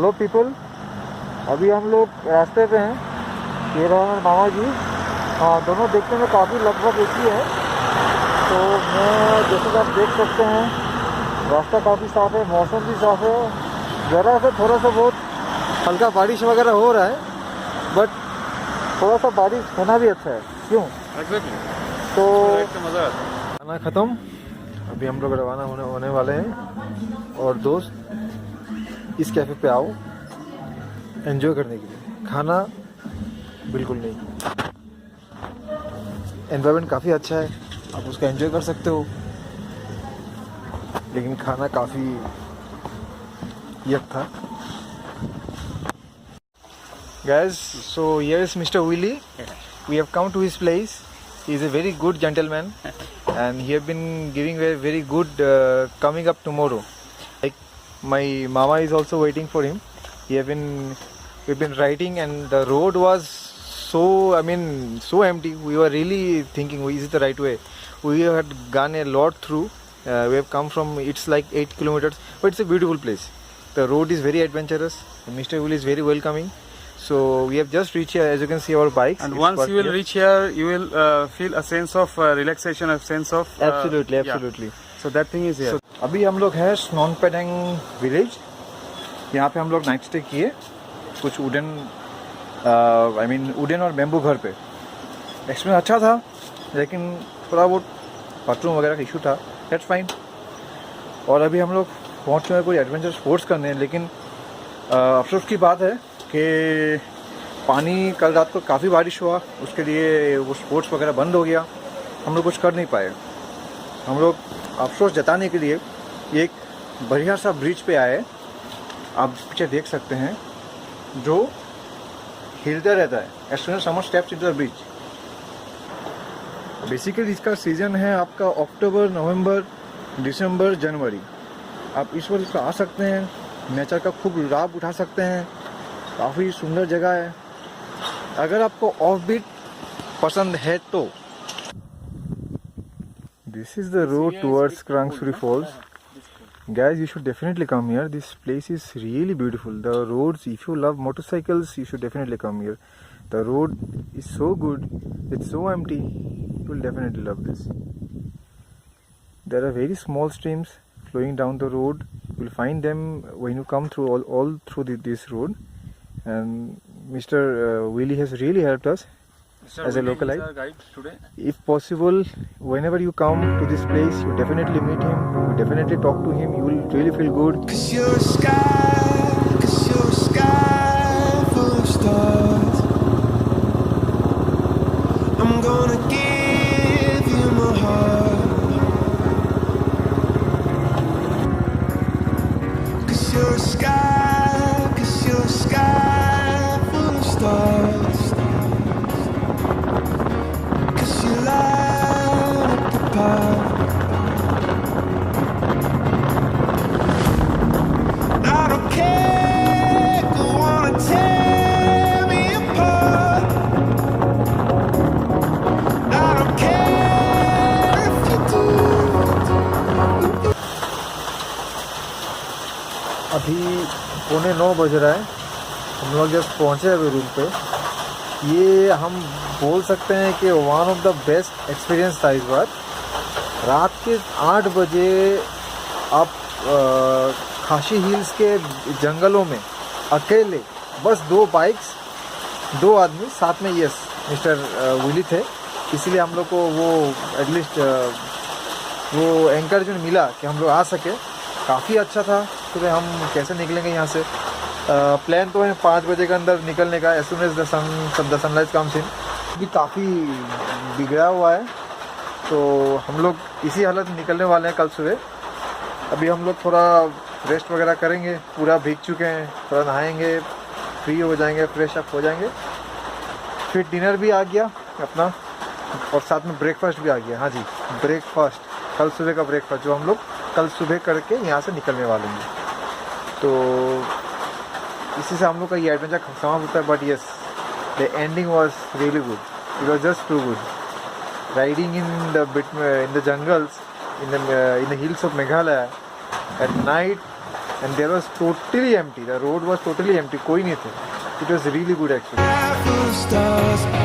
Hello people, अभी हम लोग रास्ते पे हैं। ये रहा हमारे मामा जी। हाँ, दोनों देखने में काफ़ी लगभग एक ही है। तो मैं जैसे कि आप देख सकते हैं, रास्ता काफ़ी साफ़ है, मौसम भी साफ़ है। ज़रा सा थोड़ा सा बहुत हल्का बारिश वगैरह हो रहा है, बट थोड़ा सा बारिश होना भी अच्छा है, क्यों? तो मज़ा आता है। खाना ख़त्म, अभी हम लोग रवाना होने वाले हैं। और दोस्त, इस कैफ़े पे आओ एंजॉय करने के लिए, खाना बिल्कुल नहीं। एनवायरनमेंट काफ़ी अच्छा है, आप उसका एंजॉय कर सकते हो, लेकिन खाना काफ़ी यक था। Guys, so here is Mr. Willie. We have come to his place. He is a very good gentleman, and he have been giving very good coming up tomorrow. Like my mama is also waiting for him. We've been riding, and the road was so empty. We were really thinking, is it the right way? We had gone a lot through. We have come from, it's like 8 kilometers, but it's a beautiful place. The road is very adventurous. Mr. Willie is very welcoming. So we have just reached here, as you can see our bikes. And It's once you will here. reach here, you will feel a sense of relaxation, a sense of Absolutely. Yeah. So that thing is here. So, अभी हम लोग हैं स्नॉन पेडेंग village. यहाँ पे हम लोग night stay किए कुछ वुडन और बेम्बू घर पे। एक्सपीरियंस अच्छा था, लेकिन थोड़ा बहुत बाथरूम वगैरह का इशू था। That's fine. और अभी हम लोग पहुँच चुके हैं कोई एडवेंचर स्पोर्ट्स करने, लेकिन अफसोस की बात है कि पानी कल रात को काफ़ी बारिश हुआ, उसके लिए वो स्पोर्ट्स वगैरह बंद हो गया, हम लोग कुछ कर नहीं पाए। हम लोग अफसोस जताने के लिए ये एक बढ़िया सा ब्रिज पे आए, आप पीछे देख सकते हैं, जो हिलता रहता है as soon as someone steps into the bridge. Basically इसका सीज़न है आपका अक्टूबर, नवंबर, दिसंबर, जनवरी। आप इस वक्त आ सकते हैं, नेचर का खूब लाभ उठा सकते हैं, काफ़ी सुंदर जगह है। अगर आपको ऑफ बीट पसंद है तो this is the road towards Krangsuri falls. Guys, you should definitely come here. This place is really beautiful. The roads, if you love motorcycles, you should definitely come here. The road is so good, it's so empty, you will definitely love this. There are very small streams flowing down the road. You will find them when you come through all through this road. And Mr. Willie has really helped us as a local guide today. If possible, whenever you come to this place, you definitely meet him, you definitely talk to him, you will really feel good. 'Cause you're a sky full of stars. I'm gonna give you my heart. 'Cause you're a sky full of stars. 'Cause you light up the path. I don't care, go on and tear me apart. I don't care if you do. अभी 8:45 बज रहा है, हम लोग just पहुँचे अभी room पे। ये हम बोल सकते हैं कि one of the best experience था इस बार। रात के 8 बजे आप खासी हिल्स के जंगलों में अकेले, बस 2 बाइक्स, 2 आदमी साथ में, यस मिस्टर विली थे, इसलिए हम लोग को वो एटलीस्ट वो एंकरेजमेंट मिला कि हम लोग आ सके। काफ़ी अच्छा था। तो हम कैसे निकलेंगे यहाँ से, प्लान तो है 5 बजे के अंदर निकलने का, as soon as the sunrise comes in. भी काफ़ी बिगड़ा हुआ है, तो हम लोग इसी हालत में निकलने वाले हैं कल सुबह। अभी हम लोग थोड़ा रेस्ट वगैरह करेंगे, पूरा भीग चुके हैं, थोड़ा नहाएंगे, फ्री हो जाएंगे, फ्रेश अप हो जाएंगे। फिर डिनर भी आ गया अपना, और साथ में ब्रेकफास्ट भी आ गया। हाँ जी, ब्रेकफास्ट, कल सुबह का ब्रेकफास्ट जो हम लोग कल सुबह करके यहाँ से निकलने वाले हैं। तो इसी से हम लोग का ये एडवेंचर समाप्त होता है। But yes, the ending was really good, it was just too good. Riding in the jungles, in the hills of Meghalaya at night, and there was totally empty. The road was totally empty. कोई नहीं थे. It was really good actually. Half of the stars